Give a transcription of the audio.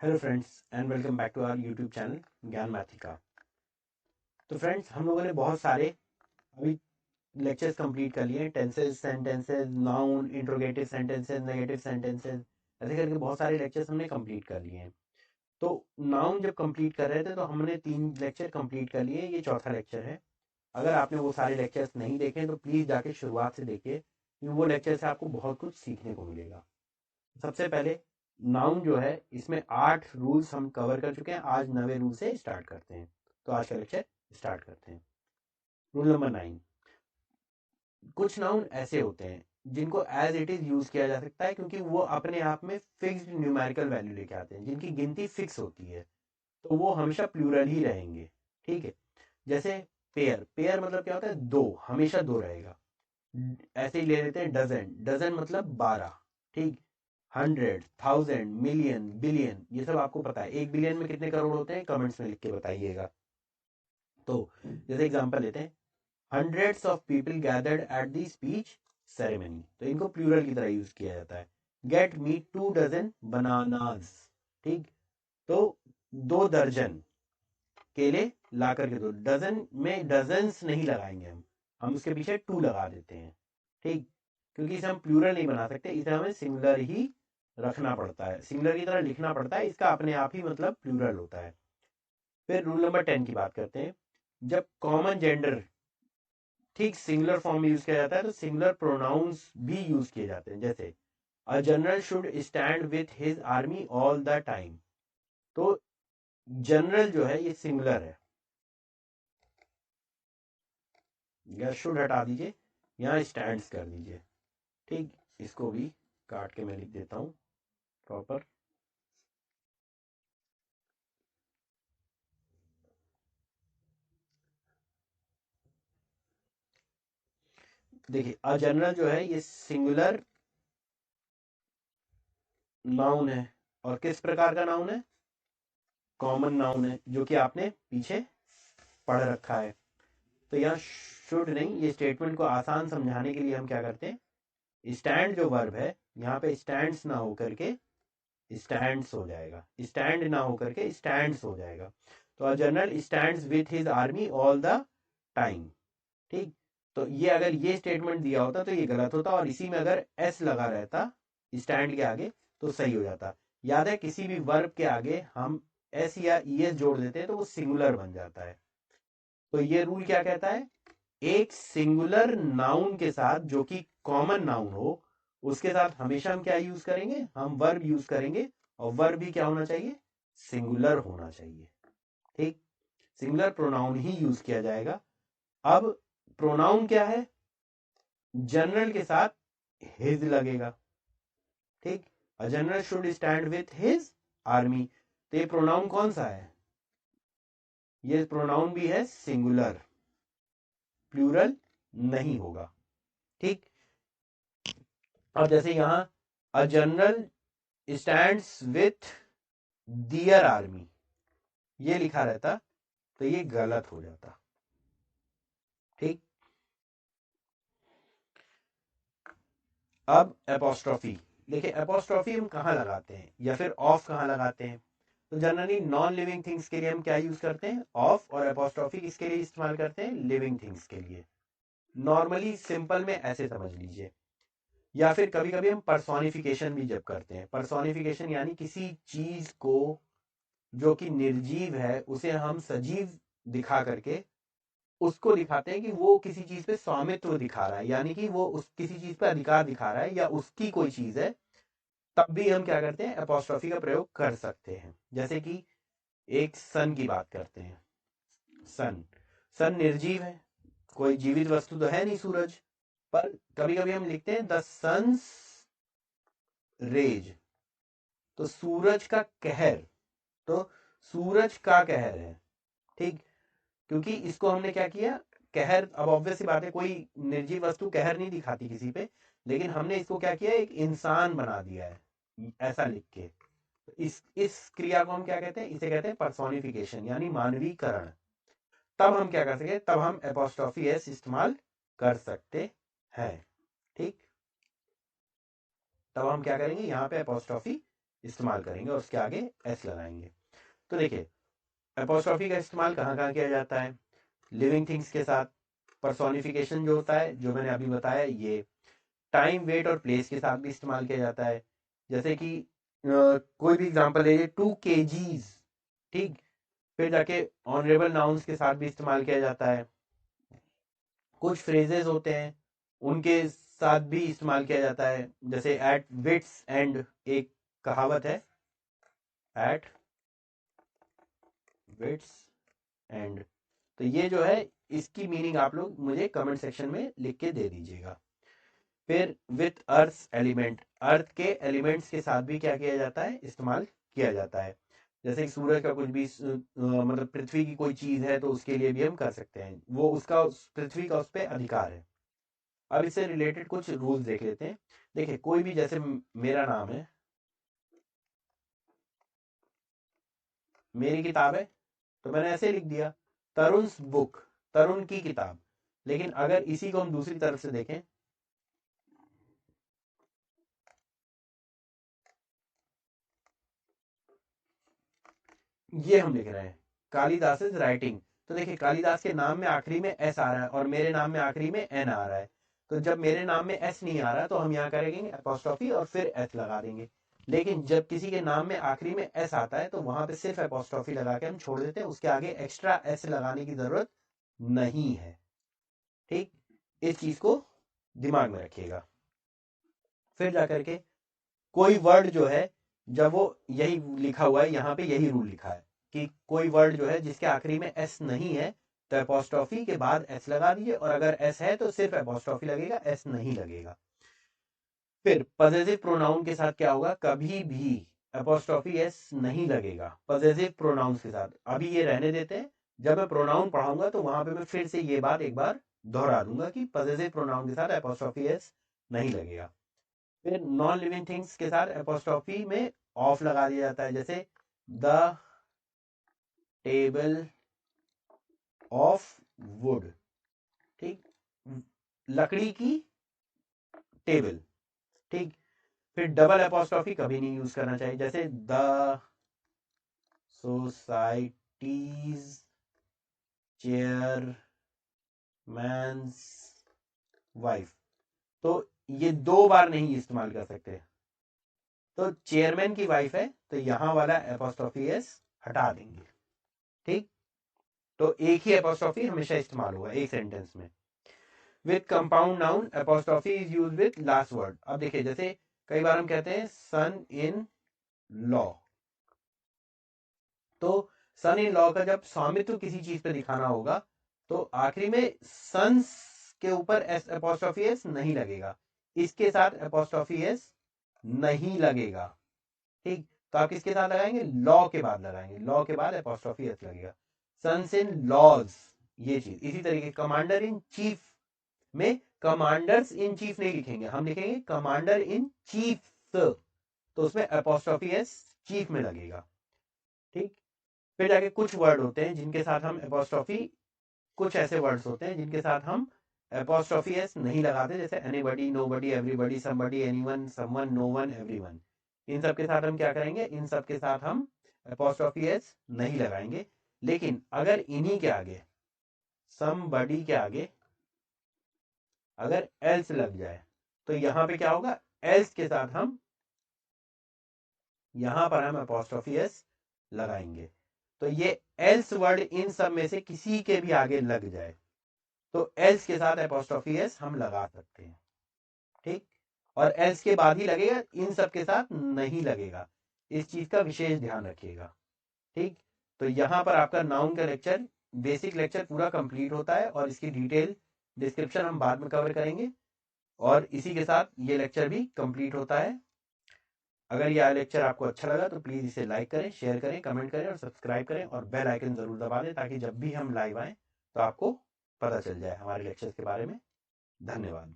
Hello friends and welcome back to our YouTube channel Gyan Mathika. तो friends, हम लोगों ने बहुत सारे अभी लेक्चर्स कंप्लीट कर लिए हैं। Tenses, sentences, noun, interrogative sentences, negative sentences, ऐसे करके बहुत सारे लेक्चर्स हमने कंप्लीट कर लिए हैं। तो नाउन जब कंप्लीट कर रहे थे तो हमने 3 लेक्चर कंप्लीट कर लिए, ये चौथा लेक्चर है। अगर आपने वो सारे लेक्चर्स नहीं देखे तो प्लीज़ जाके शुरुआत से देखिए, क्योंकि वो लेक्चर से आपको बहुत कुछ सीखने को मिलेगा। सबसे पहले नाउन जो है, इसमें 8 रूल्स हम कवर कर चुके हैं। आज 9वें रूल से स्टार्ट करते हैं। तो आज का लेक्चर स्टार्ट करते हैं। Rule number 9। कुछ नाउन ऐसे होते हैं जिनको एज इट इज यूज किया जा सकता है, क्योंकि वो अपने आप में फिक्स्ड न्यूमेरिकल वैल्यू लेके आते हैं, जिनकी गिनती फिक्स होती है, तो वो हमेशा प्लूरल ही रहेंगे। ठीक है। जैसे पेयर, पेयर मतलब क्या होता है? दो, हमेशा दो रहेगा। ऐसे ही ले लेते हैं डजन, डजन मतलब 12। ठीक। 100, 1000, मिलियन, बिलियन, ये सब आपको पता है। 1 बिलियन में कितने करोड़ होते हैं? कमेंट्स में लिख के बताइएगा। तो जैसे एग्जांपल लेते हैं, hundreds of people gathered at the speech ceremony, तो इनको प्लूरल की तरह यूज किया जाता है। Get me 2 dozen bananas. ठीक। तो 2 दर्जन केले ला करके दो। डजन में डजन्स नहीं लगाएंगे हम उसके पीछे 2 लगा देते हैं। ठीक। क्योंकि इसे हम प्लूरल नहीं बना सकते, इसे हमें सिंगुलर ही रखना पड़ता है, सिंगुलर की तरह लिखना पड़ता है। इसका अपने आप ही मतलब प्लूरल होता है। फिर रूल नंबर 10 की बात करते हैं। जब कॉमन जेंडर ठीक सिंगुलर फॉर्म में यूज किया जाता है तो सिंगुलर प्रोनाउंस भी यूज किए जाते हैं। जैसे a general should stand with his army all the time. तो जनरल जो है ये सिंगुलर है, या शुड हटा दीजिए, यहाँ स्टैंड्स कर दीजिए। ठीक। इसको भी काट के मैं लिख देता हूँ प्रॉपर। देखिए, अ जनरल जो है ये सिंगुलर नाउन है। और किस प्रकार का नाउन है? कॉमन नाउन है, जो कि आपने पीछे पढ़ रखा है। तो यहाँ शुड नहीं, ये स्टेटमेंट को आसान समझाने के लिए हम क्या करते हैं, स्टैंड जो वर्ब है, यहाँ पे स्टैंड्स ना होकर के स्टैंड्स हो जाएगा, स्टैंड ना होकर के स्टैंड्स हो जाएगा। तो अ general stands with his army all the time. ठीक। तो ये अगर ये स्टेटमेंट दिया होता तो ये गलत होता, और इसी में अगर एस लगा रहता स्टैंड के आगे तो सही हो जाता। याद है, किसी भी वर्ब के आगे हम एस या ई एस जोड़ देते हैं तो वो सिंगुलर बन जाता है। तो ये रूल क्या कहता है? एक सिंगुलर नाउन के साथ, जो कि कॉमन नाउन हो, उसके साथ हमेशा हम क्या यूज करेंगे? हम वर्ब यूज करेंगे। और वर्ब भी क्या होना चाहिए? सिंगुलर होना चाहिए। ठीक। सिंगुलर प्रोनाउन ही यूज किया जाएगा। अब प्रोनाउन क्या है? जनरल के साथ हिज लगेगा। ठीक। A general should stand with his army. तो ये प्रोनाउन कौन सा है? ये प्रोनाउन भी है सिंगुलर, प्लूरल नहीं होगा। ठीक। अब जैसे यहां a general stands with their army, ये लिखा रहता तो ये गलत हो जाता। ठीक। अब एपोस्ट्रोफी, देखिए एपोस्ट्रोफी हम कहाँ लगाते हैं, या फिर ऑफ कहाँ लगाते हैं? तो जनरली नॉन लिविंग थिंग्स के लिए हम क्या यूज करते हैं? ऑफ। और एपोस्ट्रोफी किसके लिए इस्तेमाल करते हैं? लिविंग थिंग्स के लिए। नॉर्मली सिंपल में ऐसे समझ लीजिए। या फिर कभी कभी हम पर्सोनिफिकेशन भी जब करते हैं, पर्सोनिफिकेशन यानी किसी चीज को जो कि निर्जीव है उसे हम सजीव दिखा करके उसको दिखाते हैं कि वो किसी चीज पे स्वामित्व दिखा रहा है, यानी कि वो उस किसी चीज पे अधिकार दिखा रहा है या उसकी कोई चीज है। तब भी हम क्या करते हैं? अपोस्ट्रोफी का प्रयोग कर सकते हैं। जैसे कि एक सन की बात करते हैं। सन, सन निर्जीव है, कोई जीवित वस्तु तो है नहीं सूरज। पर कभी कभी हम लिखते हैं द सन्स रेज, तो सूरज का कहर। तो सूरज का कहर है। ठीक। क्योंकि इसको हमने क्या किया? कहर, अब ऑब्वियस सी बात है, कोई निर्जीव वस्तु कहर नहीं दिखाती किसी पे, लेकिन हमने इसको क्या किया? एक इंसान बना दिया है ऐसा लिख के। इस क्रिया को हम क्या कहते हैं? इसे कहते हैं पर्सोनिफिकेशन, यानी मानवीकरण। तब हम क्या कर सकते हैं? तब हम एपोस्ट्रोफी एस इस्तेमाल कर सकते हैं। ठीक। तब हम क्या करेंगे? यहाँ पे एपोस्ट्रोफी इस्तेमाल करेंगे और उसके आगे एस लगाएंगे। तो देखिए एपोस्ट्रोफी का इस्तेमाल कहाँ कहाँ किया जाता है, लिविंग थिंग्स के साथ, पर्सोनिफिकेशन जो होता है जो मैंने अभी बताया ये, टाइम वेट और प्लेस के साथ भी इस्तेमाल किया जाता है। जैसे कि कोई भी एग्जांपल ले लीजिए 2 kgs, ठीक। फिर जाके ऑनरेबल नाउन्स के साथ भी इस्तेमाल किया जाता है। कुछ फ्रेजेस होते हैं उनके साथ भी इस्तेमाल किया जाता है, जैसे एट विट्स एंड, एक कहावत है एट विट्स एंड। तो ये जो है इसकी मीनिंग आप लोग मुझे कमेंट सेक्शन में लिख के दे दीजिएगा। फिर विथ अर्थ एलिमेंट, अर्थ के एलिमेंट्स के साथ भी क्या किया जाता है, इस्तेमाल किया जाता है। जैसे कि सूरज का कुछ भी मतलब पृथ्वी की कोई चीज है तो उसके लिए भी हम कर सकते हैं, वो उसका पृथ्वी का उस पर अधिकार है। अब इससे रिलेटेड कुछ रूल्स देख लेते हैं। देखिए कोई भी, जैसे मेरा नाम है, मेरी किताब है, तो मैंने ऐसे लिख दिया तरुण्स बुक, तरुण की किताब। लेकिन अगर इसी को हम दूसरी तरफ से देखें, ये हम लिख रहे हैं कालिदास इज राइटिंग, तो देखिए कालिदास के नाम में आखिरी में एस आ रहा है और मेरे नाम में आखिरी में एन आ रहा है। तो जब मेरे नाम में एस नहीं आ रहा तो हम यहाँ करेंगे एपोस्ट्रोफी और फिर एस लगा देंगे। लेकिन जब किसी के नाम में आखिरी में एस आता है तो वहां पे सिर्फ एपोस्ट्रोफी लगा के हम छोड़ देते हैं, उसके आगे एक्स्ट्रा एस लगाने की जरूरत नहीं है, ठीक। इस चीज को दिमाग में रखिएगा। फिर जाकर के कोई वर्ड जो है, जब वो यही लिखा हुआ है यहाँ पे, यही रूल लिखा है कि कोई वर्ड जो है जिसके आखिरी में एस नहीं है तो एपोस्ट्रोफी के बाद एस लगा दीजिए, और अगर एस है तो सिर्फ एपोस्ट्रोफी लगेगा, एस नहीं लगेगा। फिर पजेसिव प्रोनाउन के साथ क्या होगा, कभी भी एपोस्ट्रोफी एस नहीं लगेगा पजेसिव प्रोनाउंस के साथ। अभी ये रहने देते हैं, जब मैं प्रोनाउन पढ़ाऊंगा तो वहां पे मैं फिर से ये बात एक बार दोहरा दूंगा कि पजेसिव प्रोनाउन के साथ एपोस्ट्रोफी एस नहीं लगेगा। फिर नॉन लिविंग थिंग्स के साथ एपोस्ट्रोफी में ऑफ लगा दिया जाता है, जैसे द टेबल ऑफ वुड, ठीक, लकड़ी की टेबल, ठीक। फिर डबल एपोस्ट्रोफी कभी नहीं यूज करना चाहिए, जैसे द सोसाइटीज चेयरमैन्स वाइफ, तो ये 2 बार नहीं इस्तेमाल कर सकते। तो चेयरमैन की वाइफ है तो यहां वाला एपोस्ट्रोफी एस हटा देंगे, ठीक। तो एक ही एपोस्ट्रोफी हमेशा इस्तेमाल होगा एक सेंटेंस में। With compound noun apostrophe is use with last word. अब देखिए जैसे कई बार हम कहते हैं सन इन लॉ, तो सन इन लॉ का जब स्वामित्व किसी चीज पे दिखाना होगा तो आखिरी में सन्स के ऊपर एस एपोस्ट्रोफी एस नहीं लगेगा, इसके साथ एपोस्ट्रोफी एस नहीं लगेगा, ठीक। तो आप किसके साथ लगाएंगे, लॉ के बाद लगाएंगे, लॉ के बाद एपोस्ट्रोफी एस लगेगा। सन्स इन लॉज, ये चीज इसी तरीके कमांडर इन चीफ में कमांडर्स इन चीफ नहीं लिखेंगे, हम लिखेंगे कमांडर इन चीफ, तो उसमें एपोस्ट्रोफी एस चीफ में लगेगा, ठीक। फिर जाके कुछ वर्ड होते हैं जिनके साथ हम एपोस्ट्रोफी, कुछ ऐसे वर्ड्स होते हैं जिनके साथ हम एपोस्ट्रोफी एस नहीं लगाते, जैसे anybody, nobody, everybody, somebody, anyone, someone, no one, everyone. इन सब के साथ हम क्या करेंगे, इन सब के साथ हम एपोस्ट्रोफी एस नहीं लगाएंगे। लेकिन अगर इन्हीं के आगे, समबॉडी के आगे अगर एल्स लग जाए तो यहां पे क्या होगा, एल्स के साथ हम यहां पर हम एपोस्ट्रोफी एस लगाएंगे। तो ये एल्स वर्ड इन सब में से किसी के भी आगे लग जाए तो एल्स के साथ एपोस्ट्रोफी एस हम लगा सकते हैं, ठीक। और एल्स के बाद ही लगेगा, इन सब के साथ नहीं लगेगा, इस चीज का विशेष ध्यान रखिएगा, ठीक। तो यहां पर आपका नाउन का लेक्चर, बेसिक लेक्चर पूरा कंप्लीट होता है और इसकी डिटेल डिस्क्रिप्शन हम बाद में कवर करेंगे, और इसी के साथ ये लेक्चर भी कंप्लीट होता है। अगर यह लेक्चर आपको अच्छा लगा तो प्लीज़ इसे लाइक करें, शेयर करें, कमेंट करें और सब्सक्राइब करें, और बेल आइकन ज़रूर दबा दें ताकि जब भी हम लाइव आएँ तो आपको पता चल जाए हमारे लेक्चर्स के बारे में। धन्यवाद।